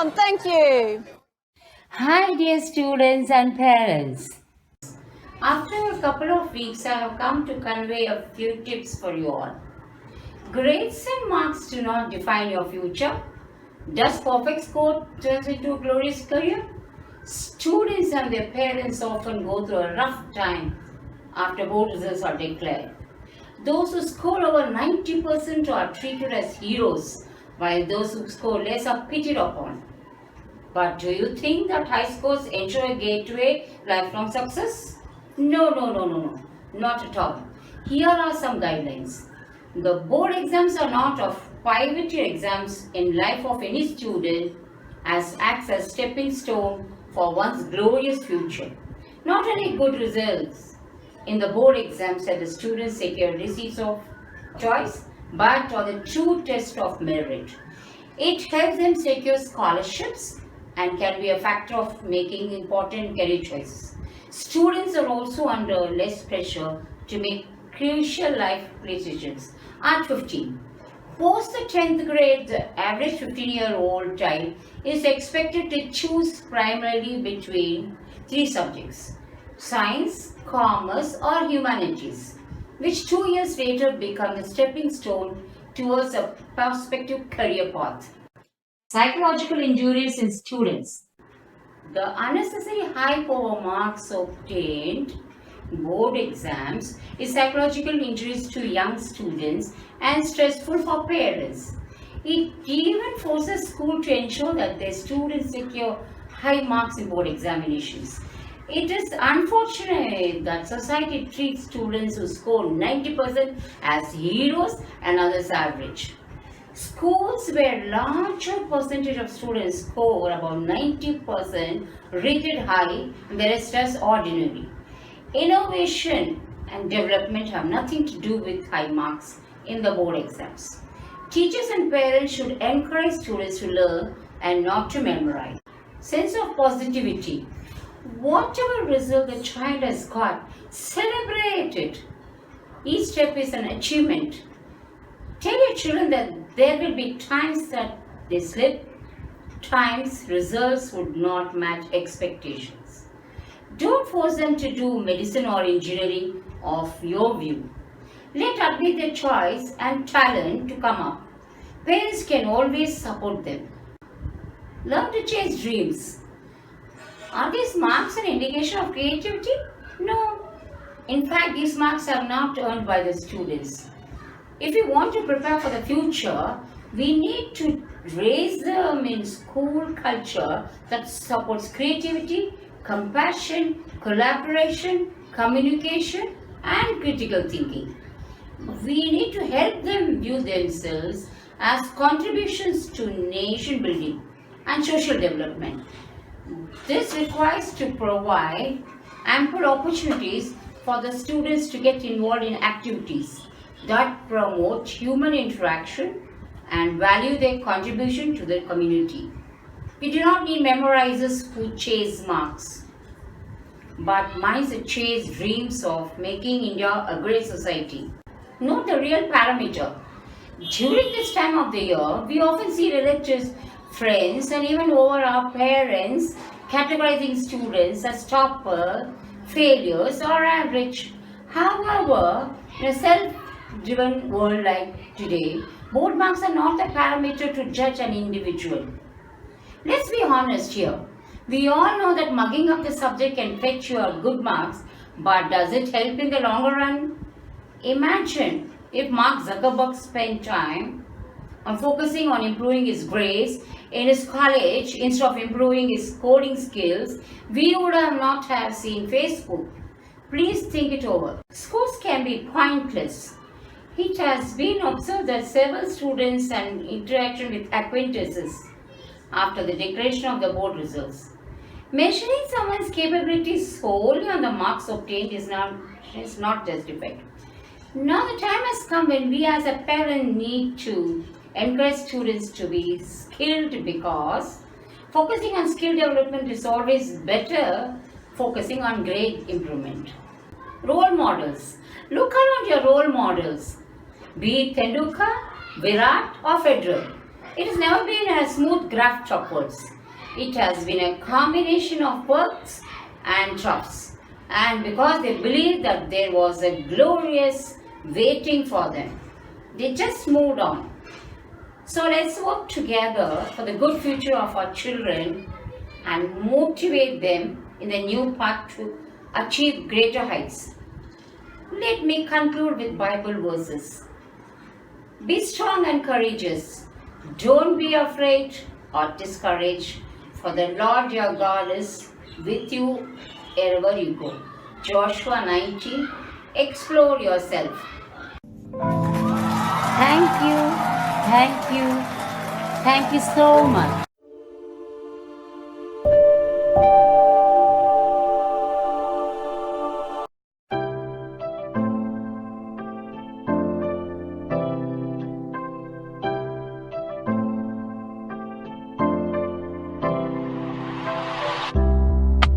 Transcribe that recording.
on. Thank you. Hi, dear students and parents. After a couple of weeks, I have come to convey a few tips for you all. Grades and marks do not define your future. Does perfect score turn into a glorious career? Students and their parents often go through a rough time after board results are declared. Those who score over 90% are treated as heroes, while those who score less are pitied upon. But do you think that high scores ensure a gateway lifelong success? No, not at all. Here are some guidelines. The board exams are not of pivotal exams in life of any student as acts as stepping stone for one's glorious future. Not only good results in the board exams that the students secure receipts of choice, but are the true test of merit. It helps them secure scholarships and can be a factor of making important career choices. Students are also under less pressure to make crucial life decisions at 15. Post the 10th grade, the average 15-year-old child is expected to choose primarily between three subjects: science, commerce, or humanities, which 2 years later become a stepping stone towards a prospective career path. Psychological injuries in students. The unnecessary high power marks obtained in board exams is psychological injuries to young students and stressful for parents. It even forces school to ensure that their students secure high marks in board examinations. It is unfortunate that society treats students who score 90% as heroes and others average. Schools where larger percentage of students score about 90% rated high and the rest as ordinary. Innovation and development have nothing to do with high marks in the board exams. Teachers and parents should encourage students to learn and not to memorize. Sense of positivity. Whatever result the child has got, celebrate it. Each step is an achievement. Tell your children that there will be times that they slip, times results would not match expectations. Don't force them to do medicine or engineering of your view. Let admit their choice and talent to come up. Parents can always support them. Learn to chase dreams. Are these marks an indication of creativity? No. In fact, these marks are not earned by the students. If we want to prepare for the future, we need to raise them in school culture that supports creativity, compassion, collaboration, communication, and critical thinking. We need to help them view themselves as contributions to nation building and social development. This requires to provide ample opportunities for the students to get involved in activities that promote human interaction and value their contribution to the community. We do not need memorizers who chase marks, but minds that chase dreams of making India a great society. Note the real parameter. During this time of the year, we often see relatives, friends, and even over our parents categorizing students as topper, failures, or average. However, in a self-driven world like today, board marks are not the parameter to judge an individual. Let's be honest here. We all know that mugging up the subject can fetch you a good marks, but does it help in the longer run? Imagine if Mark Zuckerberg spent time on focusing on improving his grades in his college instead of improving his coding skills, we would have not have seen Facebook. Please think it over. Schools can be pointless. It has been observed that several students and interaction with acquaintances after the declaration of the board results. Measuring someone's capabilities solely on the marks obtained is not justified. Now the time has come when we as a parent need to encourage students to be skilled, because focusing on skill development is always better focusing on grade improvement. Role models. Look around your role models, be it Tendulkar, Virat or Federer. It has never been a smooth graph upwards. It has been a combination of perks and troughs. And because they believed that there was a glorious waiting for them, they just moved on. So let's work together for the good future of our children and motivate them in the new path to achieve greater heights. Let me conclude with Bible verses. Be strong and courageous. Don't be afraid or discouraged, for the Lord your God is with you wherever you go. Joshua 19. Explore yourself. Thank you. Thank you. Thank you so much.